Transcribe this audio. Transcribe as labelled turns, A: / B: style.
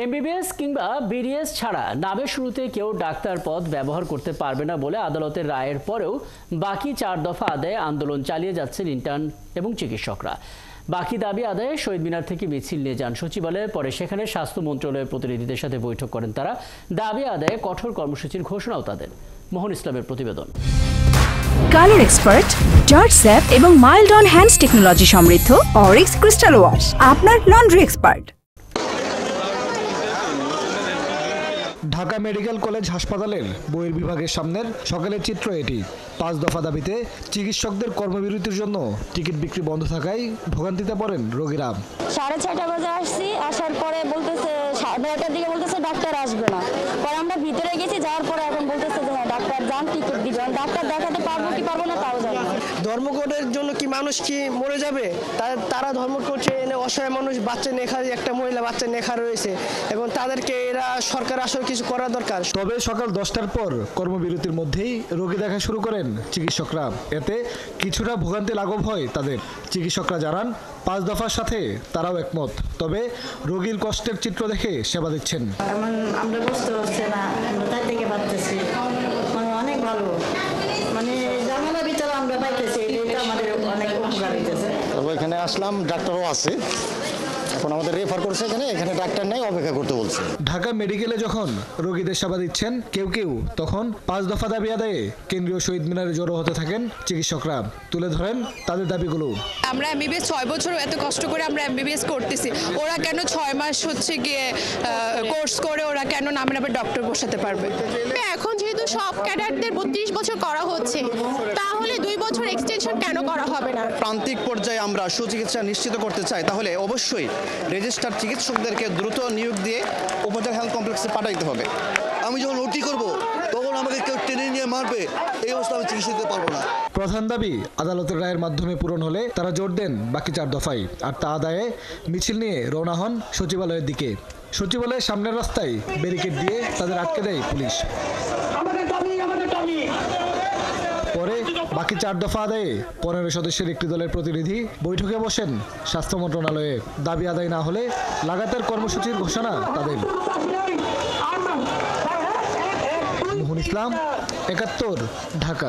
A: MBBS কিংবা BDS ছাড়া নামের শুরুতে কেউ ডাক্তার পদ ব্যবহার করতে পারবে না বলে আদালতের রায়ের পরেও বাকি 4 দফা আদায়ে আন্দোলন চালিয়ে যাচ্ছেন ইন্টার্ন এবং চিকিৎসকরা। বাকি দাবি আদায়ে শহীদ মিনার থেকে মিছিল নিয়ে যান সচিবালয়ে, পরে সেখানে স্বাস্থ্য মন্ত্রণালয়ের প্রতিনিধিদের সাথে বৈঠক করেন তারা। দাবি আদায়ে কঠোর কর্মসূচির ঘোষণাও তাদের। মোহন ইসলামের প্রতিবেদন।
B: কালার এক্সপার্ট, জর্জ স্যাপ এবং মাইল্ড অন হ্যান্ডস টেকনোলজি সমৃদ্ধ অরিক্স ক্রিস্টাল ওয়াশ আপনার laundry expert.
C: Dhaka medical college হাসপাতালের বহির্বিভাগের সামনের সকালের চিত্র এটি। 5 দফা দাবিতে চিকিৎসকদের কর্মবিরতির জন্য টিকিট বিক্রি বন্ধ থাকায় ভোগান্তিতে পড়েন রোগীরা।
D: 6:30 বাজে আসছি, আসার পরে বলতেছে 9টার দিকে বলতেছে ডাক্তার আসবে না। পরে আমরা ভিতরে গেছি, যাওয়ার পরে এখন বলতেছে যে হ্যাঁ ডাক্তার যান, টিকিট দিবেন। ডাক্তার দেখাতে পারবো কি পারবো না তাও জানি না।
E: ধর্মঘটের জন্য কি মানুষ কি মরে যাবে? তারা ধর্মঘট করছে, এনে অসহায় মানুষ, বাচ্চা নেখা, একটা মহিলা বাচ্চা নেখা রয়েছে এবং তাদেরকে এরা সরকার আসলে কিছু করা দরকার।
C: তবে সকাল 10টার পর কর্মবিরতির মধ্যেই রোগী দেখা শুরু করেন চিকিৎসকরা। এতে কিছুটা ভোগান্তি লাঘব হয় তাদের। চিকিৎসকরা জানান 5 দফার সাথে তারাও একমত, তবে রোগীর কষ্টের চিত্র দেখে সেবা দিচ্ছেন।
F: আমরা বুঝতে পারছি না, আমরা তাই থেকে পারতেছি, মানে অনেক ভালো, মানে জানালার ভিতরে আমরা পাইতেছি, এটা আমাদের অনেক উপকার হইতেছে।
G: এখানে আসলাম, ডাক্তারও আছে, এখন আমাদের রেফার করছে, এখানে ডাক্তার নেই, অপেক্ষা করতে বলছে।
C: ঢাকা মেডিকেলে যখন রোগীদের সেবা দিচ্ছেন কেউ কেউ, তখন 5 দফা দাবি আদায়ে কেন্দ্রীয় শহীদ মিনারে জড়ো হতে থাকেন চিকিৎসকরা। তুলে ধরেন তাদের দাবিগুলো।
H: আমরা এমবিবিএস 6 বছর এত কষ্ট করে আমরা এমবিবিএস করতেছি, ওরা কেন 6 মাস হচ্ছে গিয়ে কোর্স করে ওরা কেন নামের আবার ডক্টর বসাতে পারবে?
I: এখন যেহেতু সব ক্যাডারদের 32 বছর করা হচ্ছে, তাহলে 2 বছর এক্সটেনশন কেন করা হবে না?
G: প্রান্তিক পর্যায়ে আমরা সুচিকিৎসা নিশ্চিত করতে চাই, তাহলে অবশ্যই রেজিস্টার্ড চিকিৎসকদেরকে দ্রুত নিয়োগ দিয়ে উপজেলা হেলথ কমপ্লেক্সে পাঠাইতে হবে।
J: আমি যখন ওটি করব তখন আমাকে কেউ টেনে নিয়ে মারবে, এই অবস্থা আমি চিকিৎসা দিতে পারবো না।
C: প্রধান দাবি আদালতের রায়ের মাধ্যমে পূরণ হলে তারা জোর দেন বাকি 4 দফায়, আর তা আদায়ে মিছিল নিয়ে রওনা হন সচিবালয়ের দিকে। সচিবালয়ের সামনের রাস্তায় ব্যারিকেড দিয়ে তাদের আটকে দেয় পুলিশ। পরে বাকি 4 দফা আদায়ে 15 সদস্যের একটি দলের প্রতিনিধি বৈঠকে বসেন স্বাস্থ্য মন্ত্রণালয়ে। দাবি আদায় না হলে লাগাতার কর্মসূচির ঘোষণা তাদের। মোহন ইসলাম, 71, ঢাকা।